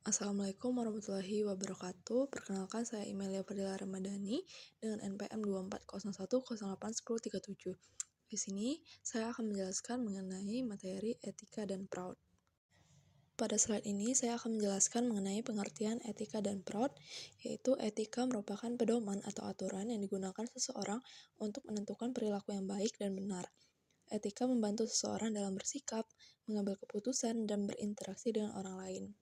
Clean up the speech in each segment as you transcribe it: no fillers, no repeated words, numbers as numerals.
Assalamualaikum warahmatullahi wabarakatuh. Perkenalkan saya Imelia Fadila Ramadhani dengan NPM 2401081037. Di sini saya akan menjelaskan mengenai materi etika dan proud. Pada slide ini saya akan menjelaskan mengenai pengertian etika dan proud, yaitu etika merupakan pedoman atau aturan yang digunakan seseorang untuk menentukan perilaku yang baik dan benar. Etika membantu seseorang dalam bersikap, mengambil keputusan, dan berinteraksi dengan orang lain.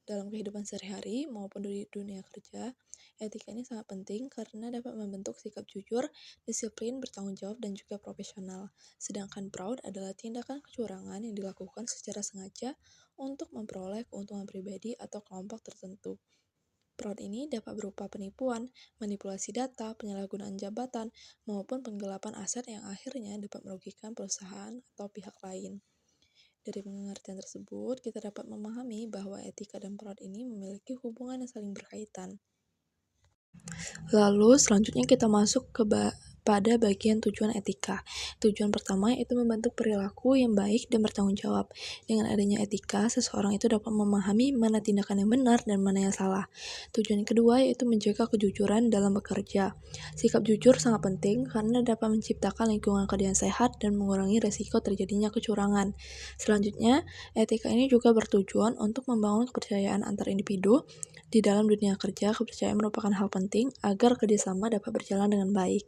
Dalam kehidupan sehari-hari maupun di dunia kerja, etika ini sangat penting karena dapat membentuk sikap jujur, disiplin, bertanggung jawab, dan juga profesional. Sedangkan proud adalah tindakan kecurangan yang dilakukan secara sengaja untuk memperoleh keuntungan pribadi atau kelompok tertentu. Proud ini dapat berupa penipuan, manipulasi data, penyalahgunaan jabatan, maupun penggelapan aset yang akhirnya dapat merugikan perusahaan atau pihak lain. Dari pengertian tersebut, kita dapat memahami bahwa etika dan proud ini memiliki hubungan yang saling berkaitan. Lalu selanjutnya kita masuk pada bagian tujuan etika. Tujuan pertama yaitu membentuk perilaku yang baik dan bertanggung jawab. Dengan adanya etika, seseorang itu dapat memahami mana tindakan yang benar dan mana yang salah. Tujuan kedua yaitu menjaga kejujuran dalam bekerja. Sikap jujur sangat penting karena dapat menciptakan lingkungan kerja yang sehat dan mengurangi resiko terjadinya kecurangan. Selanjutnya, etika ini juga bertujuan untuk membangun kepercayaan antar individu. Di dalam dunia kerja, kepercayaan merupakan hal penting agar kerjasama dapat berjalan dengan baik.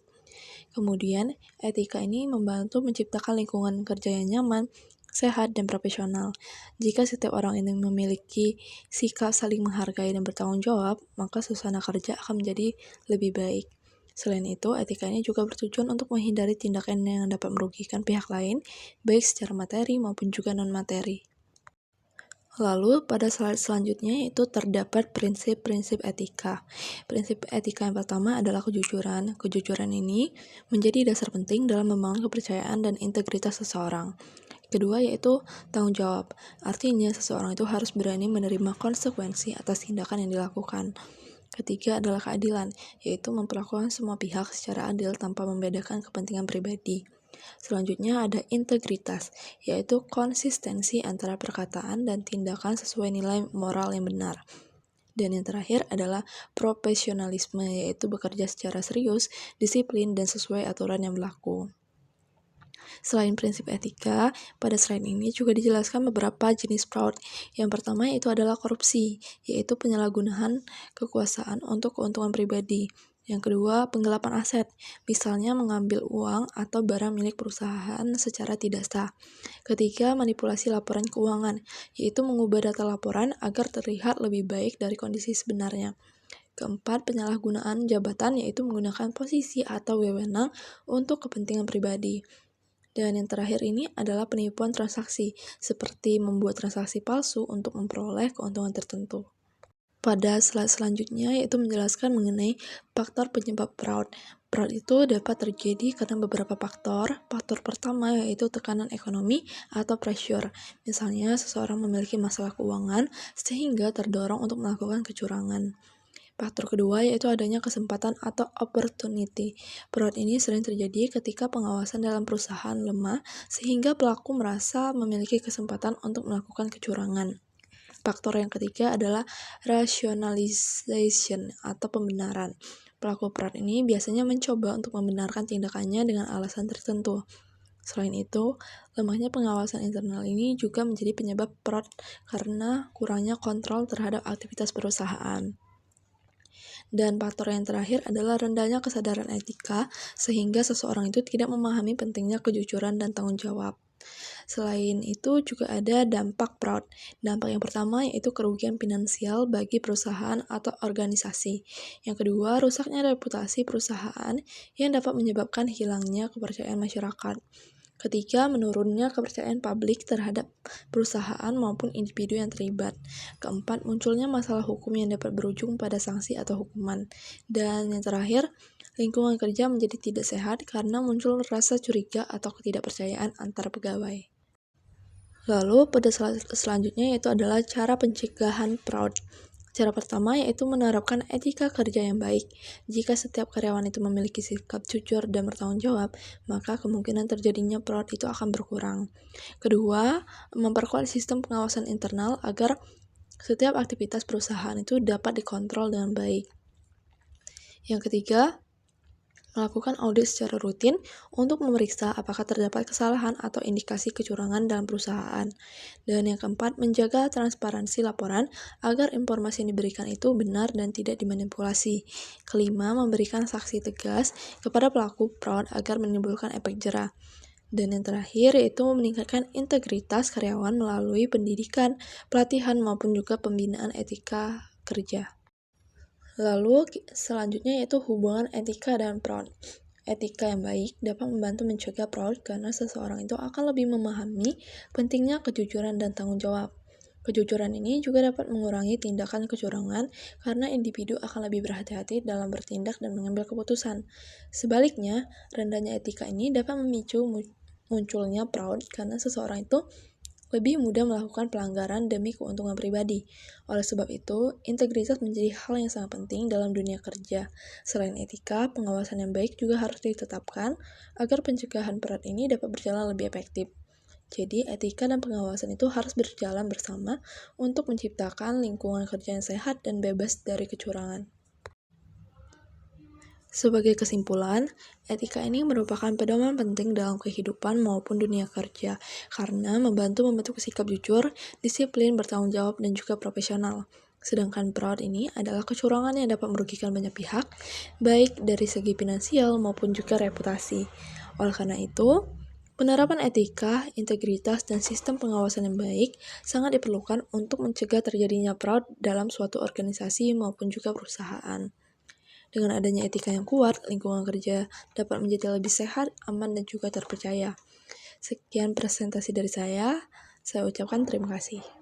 Kemudian, etika ini membantu menciptakan lingkungan kerja yang nyaman, sehat, dan profesional. Jika setiap orang ini memiliki sikap saling menghargai dan bertanggung jawab, maka suasana kerja akan menjadi lebih baik. Selain itu, etika ini juga bertujuan untuk menghindari tindakan yang dapat merugikan pihak lain, baik secara materi maupun juga non-materi. Lalu pada slide selanjutnya itu terdapat prinsip-prinsip etika. Prinsip etika yang pertama adalah kejujuran. Kejujuran ini menjadi dasar penting dalam membangun kepercayaan dan integritas seseorang. Kedua yaitu tanggung jawab. Artinya seseorang itu harus berani menerima konsekuensi atas tindakan yang dilakukan. Ketiga adalah keadilan, yaitu memperlakukan semua pihak secara adil tanpa membedakan kepentingan pribadi. Selanjutnya ada integritas, yaitu konsistensi antara perkataan dan tindakan sesuai nilai moral yang benar. Dan yang terakhir adalah profesionalisme, yaitu bekerja secara serius, disiplin, dan sesuai aturan yang berlaku. Selain prinsip etika, pada slide ini juga dijelaskan beberapa jenis fraud. Yang pertama itu adalah korupsi, yaitu penyalahgunaan kekuasaan untuk keuntungan pribadi. Yang kedua, penggelapan aset, misalnya mengambil uang atau barang milik perusahaan secara tidak sah. Ketiga, manipulasi laporan keuangan, yaitu mengubah data laporan agar terlihat lebih baik dari kondisi sebenarnya. Keempat, penyalahgunaan jabatan, yaitu menggunakan posisi atau wewenang untuk kepentingan pribadi. Dan yang terakhir ini adalah penipuan transaksi, seperti membuat transaksi palsu untuk memperoleh keuntungan tertentu. Pada slide selanjutnya yaitu menjelaskan mengenai faktor penyebab fraud. Fraud itu dapat terjadi karena beberapa faktor. Faktor pertama yaitu tekanan ekonomi atau pressure. Misalnya seseorang memiliki masalah keuangan sehingga terdorong untuk melakukan kecurangan. Faktor kedua yaitu adanya kesempatan atau opportunity. Fraud ini sering terjadi ketika pengawasan dalam perusahaan lemah sehingga pelaku merasa memiliki kesempatan untuk melakukan kecurangan. Faktor yang ketiga adalah rationalization atau pembenaran. Pelaku fraud ini biasanya mencoba untuk membenarkan tindakannya dengan alasan tertentu. Selain itu, lemahnya pengawasan internal ini juga menjadi penyebab fraud karena kurangnya kontrol terhadap aktivitas perusahaan. Dan faktor yang terakhir adalah rendahnya kesadaran etika, sehingga seseorang itu tidak memahami pentingnya kejujuran dan tanggung jawab. Selain itu juga ada dampak fraud. Dampak yang pertama yaitu kerugian finansial bagi perusahaan atau organisasi. Yang kedua, rusaknya reputasi perusahaan yang dapat menyebabkan hilangnya kepercayaan masyarakat. Ketiga, menurunnya kepercayaan publik terhadap perusahaan maupun individu yang terlibat. Keempat, munculnya masalah hukum yang dapat berujung pada sanksi atau hukuman. Dan yang terakhir, lingkungan kerja menjadi tidak sehat karena muncul rasa curiga atau ketidakpercayaan antar pegawai. Lalu pada selanjutnya yaitu adalah cara pencegahan fraud. Cara pertama yaitu menerapkan etika kerja yang baik. Jika setiap karyawan itu memiliki sikap jujur dan bertanggung jawab, maka kemungkinan terjadinya fraud itu akan berkurang. Kedua, memperkuat sistem pengawasan internal agar Setiap aktivitas perusahaan itu dapat dikontrol dengan baik. Yang ketiga, melakukan audit secara rutin untuk memeriksa apakah terdapat kesalahan atau indikasi kecurangan dalam perusahaan. Dan yang keempat, menjaga transparansi laporan agar informasi yang diberikan itu benar dan tidak dimanipulasi. Kelima, memberikan sanksi tegas kepada pelaku fraud agar menimbulkan efek jerah. Dan yang terakhir yaitu meningkatkan integritas karyawan melalui pendidikan, pelatihan maupun juga pembinaan etika kerja. Lalu selanjutnya yaitu hubungan etika dan fraud. Etika yang baik dapat membantu mencegah fraud karena seseorang itu akan lebih memahami pentingnya kejujuran dan tanggung jawab. Kejujuran ini juga dapat mengurangi tindakan kecurangan karena individu akan lebih berhati-hati dalam bertindak dan mengambil keputusan. Sebaliknya, rendahnya etika ini dapat memicu munculnya fraud karena seseorang itu lebih mudah melakukan pelanggaran demi keuntungan pribadi. Oleh sebab itu, integritas menjadi hal yang sangat penting dalam dunia kerja. Selain etika, pengawasan yang baik juga harus ditetapkan agar pencegahan fraud ini dapat berjalan lebih efektif. Jadi, etika dan pengawasan itu harus berjalan bersama untuk menciptakan lingkungan kerja yang sehat dan bebas dari kecurangan. Sebagai kesimpulan, etika ini merupakan pedoman penting dalam kehidupan maupun dunia kerja karena membantu sikap jujur, disiplin, bertanggung jawab, dan juga profesional. Sedangkan fraud ini adalah kecurangan yang dapat merugikan banyak pihak, baik dari segi finansial maupun juga reputasi. Oleh karena itu, penerapan etika, integritas, dan sistem pengawasan yang baik sangat diperlukan untuk mencegah terjadinya fraud dalam suatu organisasi maupun juga perusahaan. Dengan adanya etika yang kuat, lingkungan kerja dapat menjadi lebih sehat, aman, dan juga terpercaya. Sekian presentasi dari saya ucapkan terima kasih.